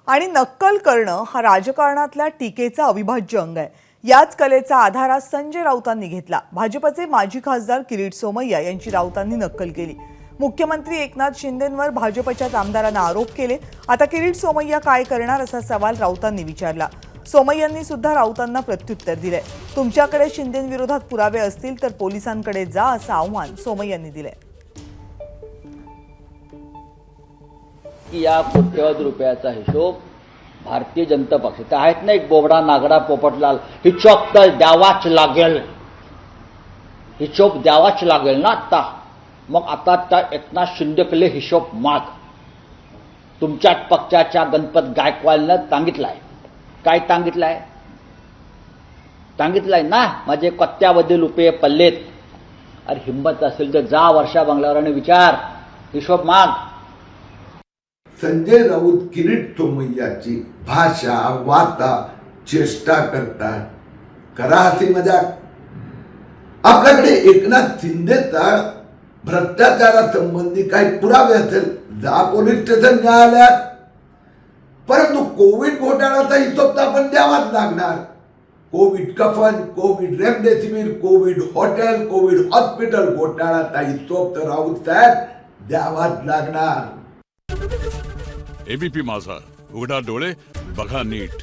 आणि नक्कल करणं हा राजकारणातल्या टीकेचा अविभाज्य अंग आहे। याच कलेचा आधार आज संजय राऊतांनी घेतला। भाजपचे माजी खासदार किरीट सोमय्या यांची राऊतांनी नक्कल केली। मुख्यमंत्री एकनाथ शिंदेंवर भाजपच्याच आमदारांना आरोप केले। आता किरीट सोमय्या काय करणार असा सवाल राऊतांनी विचारला। सोमय्यांनी सुद्धा राऊतांना प्रत्युत्तर दिले। तुमच्याकडे शिंदेंविरोधात पुरावे असतील तर पोलिसांकडे जा असं आव्हान सोमय्यांनी दिले। की या कोट्यवधी रुपयाचा हिशोब भारतीय जनता पक्ष आहेत ना, एक बोबडा नागडा पोपटलाल, हिशोब तर द्यावाच लागेल, हिशोब द्यावाच लागेल ना। आता त्या एकनाथ शिंदेकडे हिशोब माग। तुमच्या पक्षाच्या गणपत गायकवाडनं सांगितलंय, काय सांगितलंय ना, माझे कोट्यवधी रुपये पडलेत। अरे हिंमत असेल तर जा वर्षा बंगल्यावर आणि विचार, हिशोब माग। संजय राऊत किरीट सोमय्याची भाषा वार्ता चेष्टा करतात। करा हसी मजाक। आपल्याकडे एकनाथ शिंदेचा भ्रष्टाचारासंबंधी काही पुरावे असेल जा पोलीस स्टेशन न्यायालयात, परंतु कोविड घोटाळ्याचा हिशोब तर आपण द्यावाच लागणार। कोविड कफन, Covid remdesivir, Covid hotel, Covid hospital घोटाळ्याचा हिशोब तर राऊत साहेब द्यावाच लागणार। एबीपी माझा, उघडा डोळे बघा नीट।